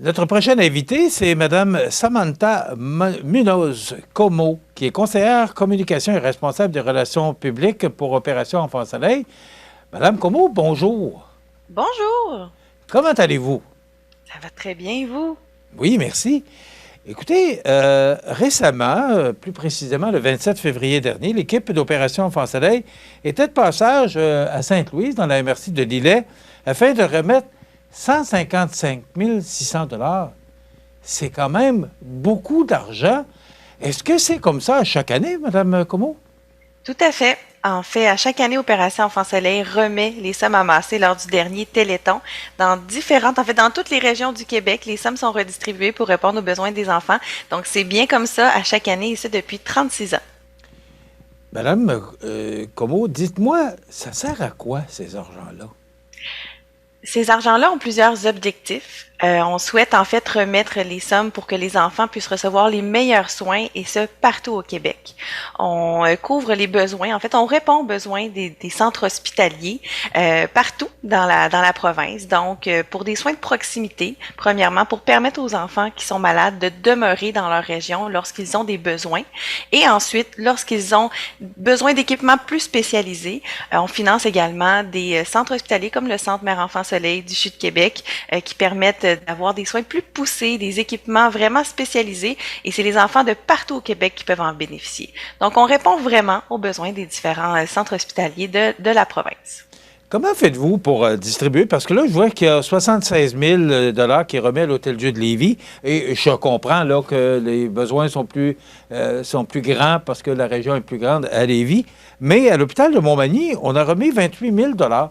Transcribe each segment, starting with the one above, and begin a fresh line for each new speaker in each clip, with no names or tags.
Notre prochaine invitée, c'est Mme Samantha Munoz Como, qui est conseillère communication et responsable des relations publiques pour Opération Enfants Soleil. Madame Como, bonjour.
Bonjour,
Comment allez-vous?
ça va très bien, et vous?
Oui, merci. Écoutez, récemment, plus précisément le 27 février dernier, l'équipe d'Opération Enfants Soleil était de passage à Sainte-Louise, dans la MRC de Lillet, afin de remettre 155 600 $. C'est quand même beaucoup d'argent. Est-ce que c'est comme ça à chaque année, Mme Como?
Tout à fait. En fait, à chaque année, Opération Enfants Soleil remet les sommes amassées lors du dernier Téléthon dans toutes les régions du Québec. Les sommes sont redistribuées pour répondre aux besoins des enfants. Donc, c'est bien comme ça à chaque année et ça depuis 36 ans.
Madame Como, dites-moi, ça sert à quoi, ces argents-là?
Ces argents-là ont plusieurs objectifs. On souhaite en fait remettre les sommes pour que les enfants puissent recevoir les meilleurs soins et ce partout au Québec. On couvre les besoins, en fait on répond aux besoins des centres hospitaliers partout dans la province. Donc pour des soins de proximité, premièrement pour permettre aux enfants qui sont malades de demeurer dans leur région lorsqu'ils ont des besoins et ensuite lorsqu'ils ont besoin d'équipements plus spécialisés, on finance également des centres hospitaliers comme le Centre Mère-Enfant Soleil du CHU de Québec qui permettent d'avoir des soins plus poussés, des équipements vraiment spécialisés et c'est les enfants de partout au Québec qui peuvent en bénéficier. Donc, on répond vraiment aux besoins des différents centres hospitaliers de la province.
Comment faites-vous pour distribuer? Parce que là, je vois qu'il y a 76 000 $ qui est remis à l'Hôtel-Dieu de Lévis. Et je comprends là, que les besoins sont plus grands parce que la région est plus grande à Lévis. Mais à l'hôpital de Montmagny, on a remis 28 000 $.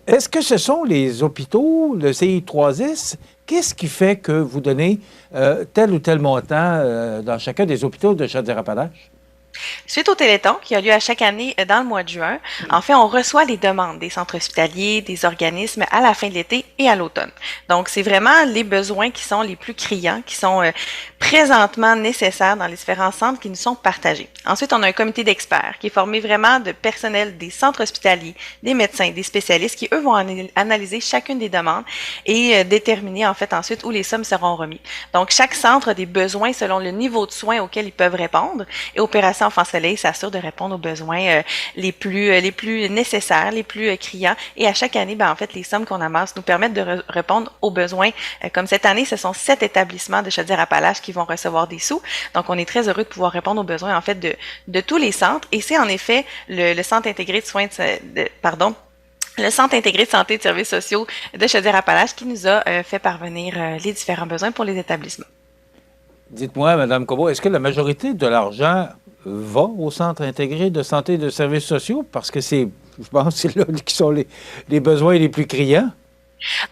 Est-ce que ce sont les hôpitaux, le CI3S? Qu'est-ce qui fait que vous donnez tel ou tel montant dans chacun des hôpitaux de Chaudière-Appalaches?
Suite au Téléthon, qui a lieu à chaque année dans le mois de juin, en fait, on reçoit les demandes des centres hospitaliers, des organismes à la fin de l'été et à l'automne. Donc, c'est vraiment les besoins qui sont les plus criants, qui sont présentement nécessaires dans les différents centres qui nous sont partagés. Ensuite, on a un comité d'experts qui est formé vraiment de personnel des centres hospitaliers, des médecins, des spécialistes qui, eux, vont analyser chacune des demandes et déterminer, en fait, ensuite où les sommes seront remises. Donc, chaque centre a des besoins selon le niveau de soins auquel ils peuvent répondre et Opération Enfants Soleil s'assure de répondre aux besoins les plus nécessaires, les plus criants. Et à chaque année, en fait, les sommes qu'on amasse nous permettent de répondre aux besoins. Comme cette année, ce sont 7 établissements de Chaudière-Appalaches qui vont recevoir des sous. Donc, on est très heureux de pouvoir répondre aux besoins, en fait, de tous les centres. Et c'est en effet le Centre intégré de soins le Centre intégré de santé et de services sociaux de Chaudière-Appalaches qui nous a fait parvenir les différents besoins pour les établissements.
Dites-moi, Mme Cobo, est-ce que la majorité de l'argent va au Centre intégré de santé et de services sociaux? Parce que je pense, c'est là qui sont les besoins les plus criants.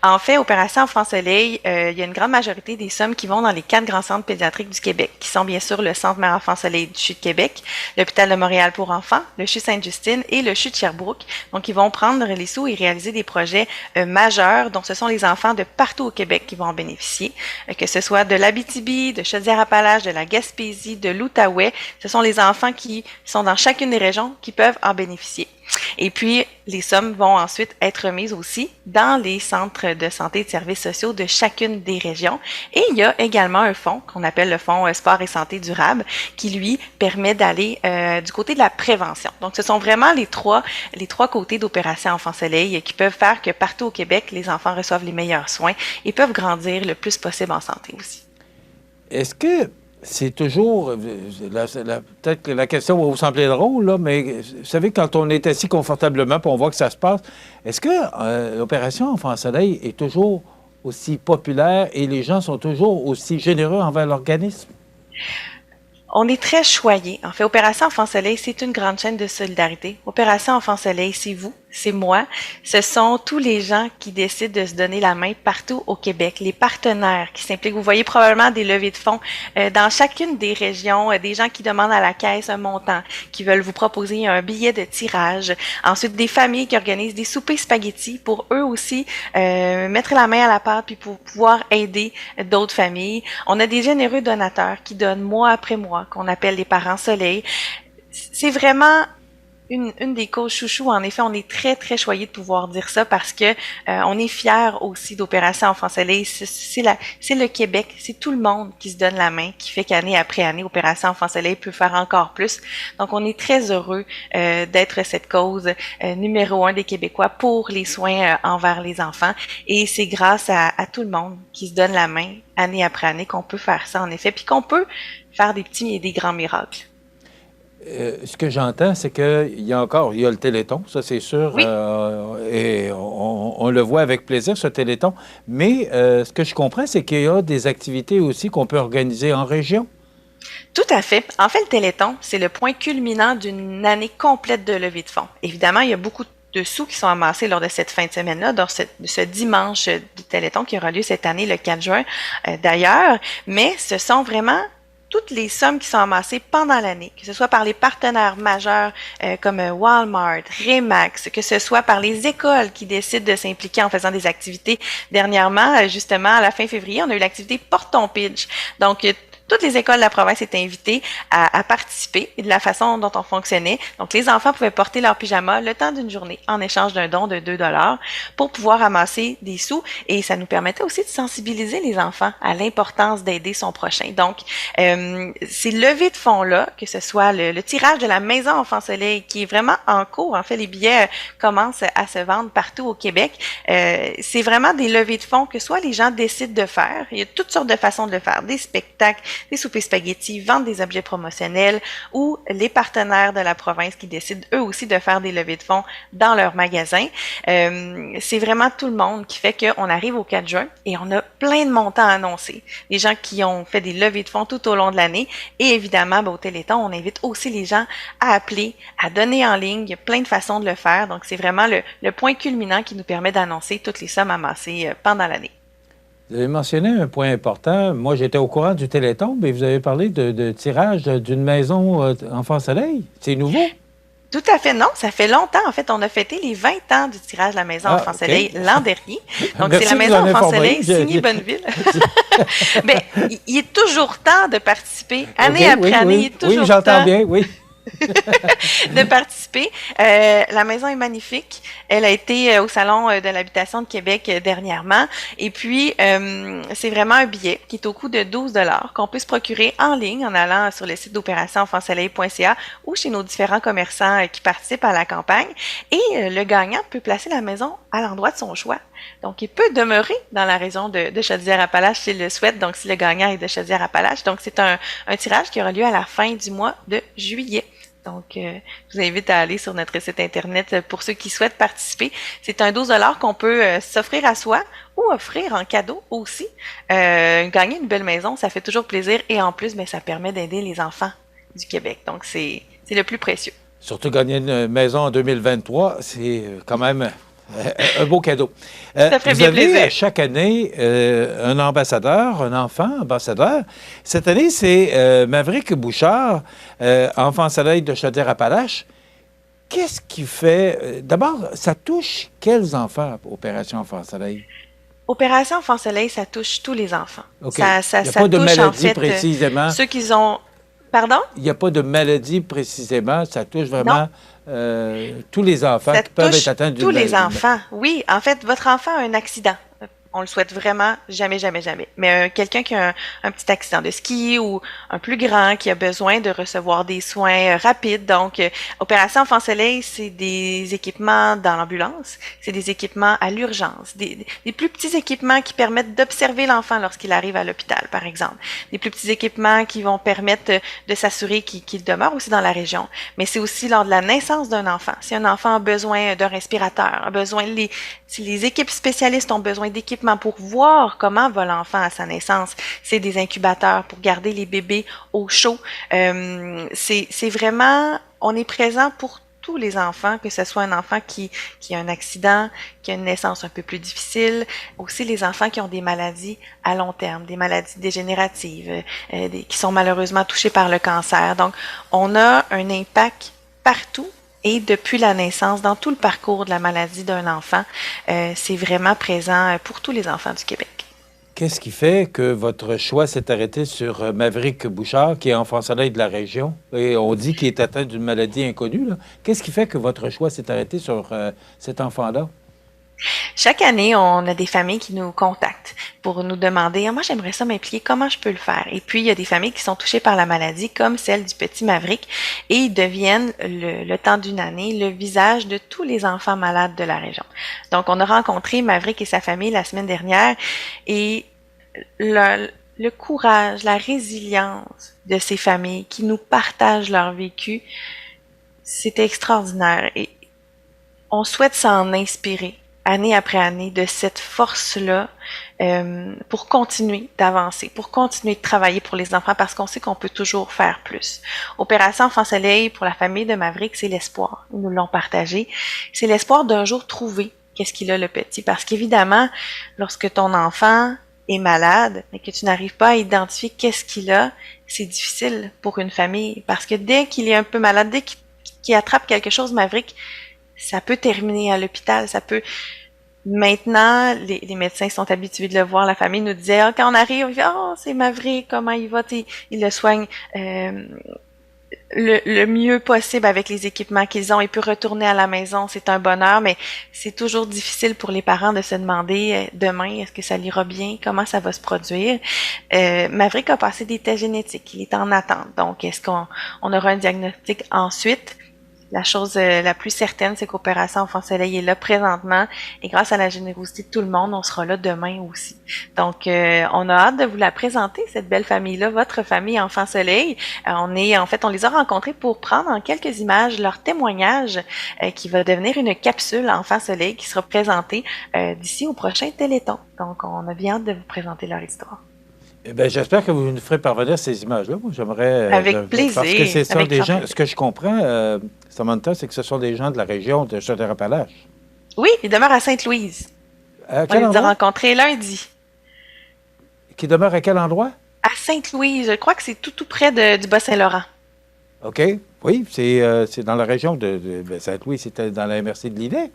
En fait, Opération Enfants Soleil, il y a une grande majorité des sommes qui vont dans les 4 grands centres pédiatriques du Québec, qui sont bien sûr le Centre Mère-Enfant Soleil du CHU de Québec, l'Hôpital de Montréal pour enfants, le CHU Sainte-Justine et le CHU de Sherbrooke. Donc, ils vont prendre les sous et réaliser des projets majeurs, dont ce sont les enfants de partout au Québec qui vont en bénéficier, que ce soit de l'Abitibi, de Chaudière-Appalaches, de la Gaspésie, de l'Outaouais. Ce sont les enfants qui sont dans chacune des régions qui peuvent en bénéficier. Et puis, les sommes vont ensuite être remises aussi dans les centres de santé et de services sociaux de chacune des régions. Et il y a également un fonds qu'on appelle le fonds Sport et Santé durable qui, lui, permet d'aller du côté de la prévention. Donc, ce sont vraiment les trois côtés d'Opération Enfants Soleil qui peuvent faire que partout au Québec, les enfants reçoivent les meilleurs soins et peuvent grandir le plus possible en santé aussi.
Est-ce que c'est toujours, peut-être que la question va vous sembler drôle, là, mais vous savez, quand on est assis confortablement et on voit que ça se passe, est-ce que l'Opération Enfants Soleil est toujours aussi populaire et les gens sont toujours aussi généreux envers l'organisme?
On est très choyés. En fait, Opération Enfants Soleil, c'est une grande chaîne de solidarité. Opération Enfants Soleil, c'est vous, c'est moi. Ce sont tous les gens qui décident de se donner la main partout au Québec, les partenaires qui s'impliquent. Vous voyez probablement des levées de fonds dans chacune des régions, des gens qui demandent à la caisse un montant, qui veulent vous proposer un billet de tirage. Ensuite, des familles qui organisent des soupers spaghettis pour eux aussi mettre la main à la pâte puis pour pouvoir aider d'autres familles. On a des généreux donateurs qui donnent mois après mois, qu'on appelle les parents soleil. C'est vraiment une des causes chouchous. En effet, on est très, très choyés de pouvoir dire ça parce que on est fiers aussi d'Opération Enfant Soleil. C'est le Québec, c'est tout le monde qui se donne la main, qui fait qu'année après année, Opération Enfant Soleil peut faire encore plus. Donc, on est très heureux d'être cette cause numéro 1 des Québécois pour les soins envers les enfants. Et c'est grâce à tout le monde qui se donne la main année après année qu'on peut faire ça, en effet, puis qu'on peut faire des petits et des grands miracles.
Ce que j'entends, c'est qu'il y a le Téléthon, ça c'est sûr,
Oui,
et on le voit avec plaisir, ce Téléthon. Mais ce que je comprends, c'est qu'il y a des activités aussi qu'on peut organiser en région.
tout à fait. En fait, le Téléthon, c'est le point culminant d'une année complète de levée de fonds. Évidemment, il y a beaucoup de sous qui sont amassés lors de cette fin de semaine-là, lors de ce dimanche du Téléthon qui aura lieu cette année, le 4 juin d'ailleurs, mais ce sont vraiment toutes les sommes qui sont amassées pendant l'année, que ce soit par les partenaires majeurs comme Walmart, Remax, que ce soit par les écoles qui décident de s'impliquer en faisant des activités. Dernièrement, justement, à la fin février, on a eu l'activité Porte ton pitch. Donc, toutes les écoles de la province étaient invitées à participer et de la façon dont on fonctionnait. Donc, les enfants pouvaient porter leur pyjama le temps d'une journée en échange d'un don de 2 pour pouvoir amasser des sous. Et ça nous permettait aussi de sensibiliser les enfants à l'importance d'aider son prochain. Donc, ces levées de fonds-là, que ce soit le tirage de la Maison Enfant Soleil qui est vraiment en cours. En fait, les billets commencent à se vendre partout au Québec. C'est vraiment des levées de fonds que soit les gens décident de faire. Il y a toutes sortes de façons de le faire. Des spectacles, des soupers spaghettis, vendre des objets promotionnels ou les partenaires de la province qui décident eux aussi de faire des levées de fonds dans leurs magasins. C'est vraiment tout le monde qui fait qu'on arrive au 4 juin et on a plein de montants à annoncer. Les gens qui ont fait des levées de fonds tout au long de l'année et évidemment, au Téléthon, on invite aussi les gens à appeler, à donner en ligne. Il y a plein de façons de le faire. Donc, c'est vraiment le point culminant qui nous permet d'annoncer toutes les sommes amassées pendant l'année.
Vous avez mentionné un point important. Moi, j'étais au courant du Téléthon, mais vous avez parlé de tirage d'une maison Enfant Soleil. C'est nouveau?
Tout à fait, non. Ça fait longtemps. En fait, on a fêté les 20 ans du tirage de la Maison Enfant Soleil l'an dernier. Donc, c'est la Maison Enfant Soleil signée Bonneville. Bien, il est toujours temps de participer. Année après année, il est toujours temps.
Oui, j'entends bien, oui.
de participer. La maison est magnifique. Elle a été au Salon de l'habitation de Québec dernièrement. Et puis, c'est vraiment un billet qui est au coût de 12 qu'on peut se procurer en ligne en allant sur le site d'opérationenfantsoleil.ca ou chez nos différents commerçants qui participent à la campagne. Et le gagnant peut placer la maison à l'endroit de son choix. Donc, il peut demeurer dans la région de Chaudière-Appalaches s'il le souhaite. Donc, si le gagnant est de Chaudière-Appalaches. Donc, c'est un tirage qui aura lieu à la fin du mois de juillet. Donc, je vous invite à aller sur notre site Internet pour ceux qui souhaitent participer. C'est un 12 qu'on peut s'offrir à soi ou offrir en cadeau aussi. Gagner une belle maison, ça fait toujours plaisir et en plus, bien, ça permet d'aider les enfants du Québec. Donc, c'est le plus précieux.
Surtout gagner une maison en 2023, c'est quand même un beau cadeau.
Ça ferait
vous
bien
avez
plaisir.
chaque année un ambassadeur, un enfant ambassadeur. Cette année, c'est Maverick Bouchard, Enfant Soleil de Chaudière-Appalaches. Qu'est-ce qui fait... D'abord, ça touche quels enfants, Opération Enfant Soleil?
Opération Enfant Soleil, ça touche tous les enfants.
OK. Il n'y a pas de
touche,
maladie
en fait,
précisément.
ceux qui ont... Pardon?
Il n'y a pas de maladie précisément. Ça touche
Non.
vraiment tous les enfants
Ça
qui peuvent
touche
être atteints d'une
tous les
maladie.
enfants. Oui, en fait, votre enfant a un accident. On le souhaite vraiment jamais, jamais, jamais. Mais quelqu'un qui a un petit accident de ski ou un plus grand qui a besoin de recevoir des soins rapides. Donc, Opération Enfant Soleil, c'est des équipements dans l'ambulance, c'est des équipements à l'urgence, des plus petits équipements qui permettent d'observer l'enfant lorsqu'il arrive à l'hôpital, par exemple. Des plus petits équipements qui vont permettre de s'assurer qu'il demeure aussi dans la région. Mais c'est aussi lors de la naissance d'un enfant. Si un enfant a besoin d'un respirateur, a besoin si les équipes spécialistes ont besoin d'équipements pour voir comment va l'enfant à sa naissance, c'est des incubateurs pour garder les bébés au chaud. C'est vraiment, on est présent pour tous les enfants, que ce soit un enfant qui a un accident, qui a une naissance un peu plus difficile, aussi les enfants qui ont des maladies à long terme, des maladies dégénératives, qui sont malheureusement touchés par le cancer. Donc, on a un impact partout. Et depuis la naissance, dans tout le parcours de la maladie d'un enfant, c'est vraiment présent pour tous les enfants du Québec.
Qu'est-ce qui fait que votre choix s'est arrêté sur Maverick Bouchard, qui est enfant soleil de la région, et on dit qu'il est atteint d'une maladie inconnue, là? Qu'est-ce qui fait que votre choix s'est arrêté sur cet enfant-là?
Chaque année, on a des familles qui nous contactent pour nous demander, ah, moi j'aimerais ça m'impliquer, comment je peux le faire? Et puis, il y a des familles qui sont touchées par la maladie, comme celle du petit Maverick, et ils deviennent, le temps d'une année, le visage de tous les enfants malades de la région. Donc, on a rencontré Maverick et sa famille la semaine dernière, et le courage, la résilience de ces familles qui nous partagent leur vécu, c'était extraordinaire. Et on souhaite s'en inspirer année après année de cette force-là pour continuer d'avancer, pour continuer de travailler pour les enfants parce qu'on sait qu'on peut toujours faire plus. Opération Enfant Soleil pour la famille de Maverick, c'est l'espoir. Ils nous l'ont partagé. C'est l'espoir d'un jour trouver qu'est-ce qu'il a le petit. Parce qu'évidemment, lorsque ton enfant est malade, mais que tu n'arrives pas à identifier qu'est-ce qu'il a, c'est difficile pour une famille. Parce que dès qu'il est un peu malade, dès qu'il attrape quelque chose, Maverick, ça peut terminer à l'hôpital, ça peut... Maintenant, les médecins sont habitués de le voir. La famille nous disait, ah, quand on arrive, on dit, oh, c'est Maverick, comment il va? Ils le soignent le mieux possible avec les équipements qu'ils ont. Il peut retourner à la maison, c'est un bonheur, mais c'est toujours difficile pour les parents de se demander demain, est-ce que ça ira bien? Comment ça va se produire? Maverick a passé des tests génétiques. Il est en attente. Donc, est-ce qu'on aura un diagnostic ensuite? La chose la plus certaine, c'est qu'Opération Enfant Soleil est là présentement et grâce à la générosité de tout le monde, on sera là demain aussi. Donc, on a hâte de vous la présenter, cette belle famille-là, votre famille Enfant Soleil. On les a rencontrés pour prendre en quelques images leur témoignage qui va devenir une capsule Enfant Soleil qui sera présentée d'ici au prochain Téléthon. Donc, on a bien hâte de vous présenter leur histoire.
Eh bien, j'espère que vous nous ferez parvenir ces images-là. Moi, j'aimerais...
Avec plaisir.
Parce que ce sont
Avec
des gens...
plaisir.
Ce que je comprends, Samantha, c'est que ce sont des gens de la région de Chaudière-Appalaches.
Oui, il demeure à Sainte-Louise.
À
On
quel
les a
endroit?
rencontrés lundi.
Qui demeure à quel endroit?
À Sainte-Louise, je crois que c'est tout près du Bas-Saint-Laurent.
OK. Oui, c'est dans la région de Saint-Louis. C'était dans la MRC de Lillet.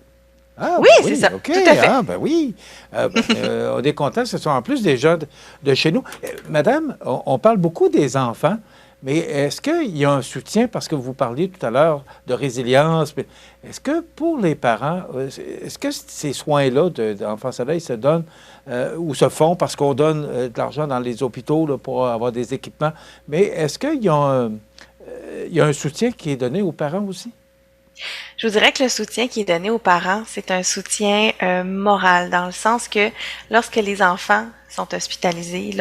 Ah,
Oui,
ben
c'est ça.
OK.
Tout à fait.
Ah, ben oui. On est content. Ce sont en plus des gens de chez nous. Madame, on parle beaucoup des enfants, mais est-ce qu'il y a un soutien, parce que vous parliez tout à l'heure de résilience, mais est-ce que pour les parents, est-ce que ces soins-là d'Enfants Soleil se donnent ou se font parce qu'on donne de l'argent dans les hôpitaux là, pour avoir des équipements, mais est-ce qu'il y a un soutien qui est donné aux parents aussi?
Je vous dirais que le soutien qui est donné aux parents, c'est un soutien moral, dans le sens que lorsque les enfants sont hospitalisés,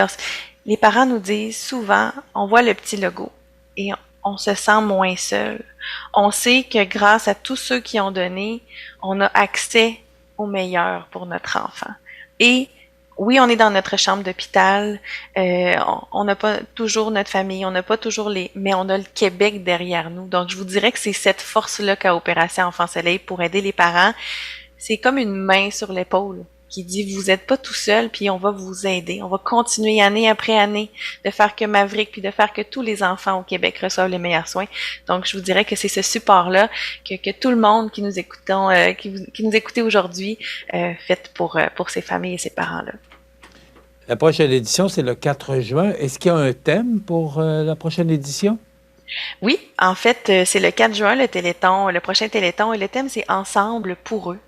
les parents nous disent souvent, on voit le petit logo et on se sent moins seul. On sait que grâce à tous ceux qui ont donné, on a accès au meilleur pour notre enfant. Et oui, on est dans notre chambre d'hôpital, on n'a pas toujours notre famille, on n'a pas toujours mais on a le Québec derrière nous. Donc, je vous dirais que c'est cette force-là qu'a Opération Enfant Soleil pour aider les parents. C'est comme une main sur l'épaule qui dit, vous n'êtes pas tout seul, puis on va vous aider. On va continuer année après année de faire que Maverick, puis de faire que tous les enfants au Québec reçoivent les meilleurs soins. Donc, je vous dirais que c'est ce support-là que tout le monde qui nous écoutez aujourd'hui fait pour ces familles et ces parents-là.
La prochaine édition, c'est le 4 juin. Est-ce qu'il y a un thème pour la prochaine édition?
Oui, en fait, c'est le 4 juin, le prochain Téléthon, et le thème, c'est Ensemble pour eux.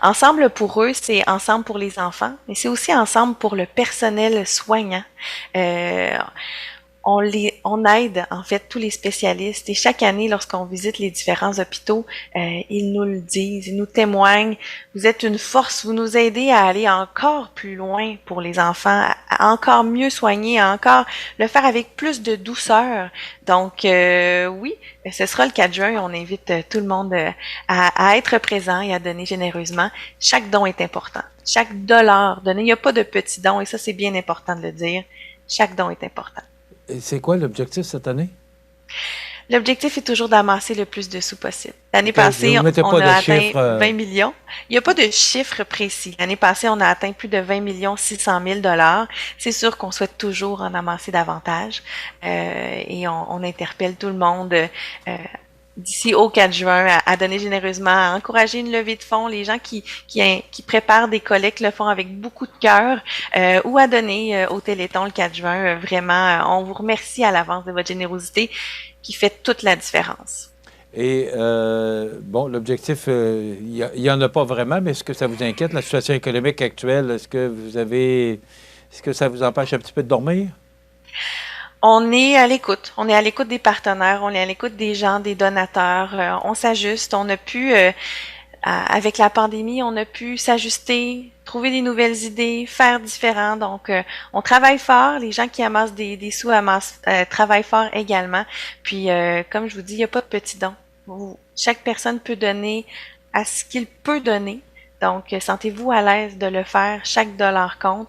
Ensemble pour eux, c'est ensemble pour les enfants, mais c'est aussi ensemble pour le personnel soignant. On aide en fait tous les spécialistes et chaque année, lorsqu'on visite les différents hôpitaux, ils nous le disent, ils nous témoignent. Vous êtes une force, vous nous aidez à aller encore plus loin pour les enfants, à encore mieux soigner, à encore le faire avec plus de douceur. Donc oui, ce sera le 4 juin. On invite tout le monde à être présent et à donner généreusement. Chaque don est important. Chaque dollar donné, il n'y a pas de petits dons et ça c'est bien important de le dire. Chaque don est important.
Et c'est quoi l'objectif cette année?
L'objectif est toujours d'amasser le plus de sous possible. L'année passée, on a atteint 20 millions. Il n'y a pas de chiffre précis. L'année passée, on a atteint plus de 20 600 000 $. C'est sûr qu'on souhaite toujours en amasser davantage. Et on interpelle tout le monde d'ici au 4 juin à donner généreusement, à encourager une levée de fonds. Les gens qui préparent des collectes le font avec beaucoup de cœur ou à donner au Téléthon le 4 juin. Vraiment, on vous remercie à l'avance de votre générosité qui fait toute la différence.
Et bon, l'objectif, il n'y en a pas vraiment, mais est-ce que ça vous inquiète, la situation économique actuelle? Est-ce que ça vous empêche un petit peu de dormir?
On est à l'écoute. On est à l'écoute des partenaires, on est à l'écoute des gens, des donateurs. On s'ajuste. On a pu, avec la pandémie, on a pu s'ajuster, trouver des nouvelles idées, faire différent. Donc, on travaille fort. Les gens qui amassent des sous travaillent fort également. Puis, comme je vous dis, il n'y a pas de petits dons. Chaque personne peut donner à ce qu'il peut donner. Donc, sentez-vous à l'aise de le faire. Chaque dollar compte.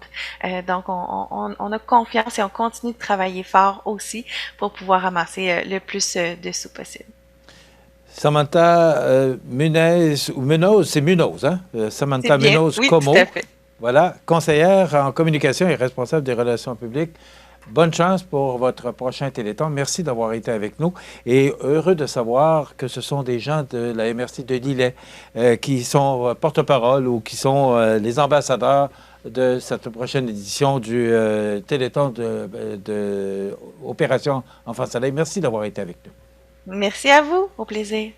Donc, on a confiance et on continue de travailler fort aussi pour pouvoir amasser le plus de sous possible.
Samantha Munez, ou Munoz, c'est Munoz, hein?
C'est
Samantha
bien.
Munoz
Oui, tout
Como,
à fait.
voilà, conseillère en communication et responsable des relations publiques. Bonne chance pour votre prochain Téléthon. Merci d'avoir été avec nous et heureux de savoir que ce sont des gens de la MRC de Lillet qui sont porte-parole ou qui sont les ambassadeurs de cette prochaine édition du Téléthon de Opération Enfants Soleil. Merci d'avoir été avec nous.
Merci à vous. Au plaisir.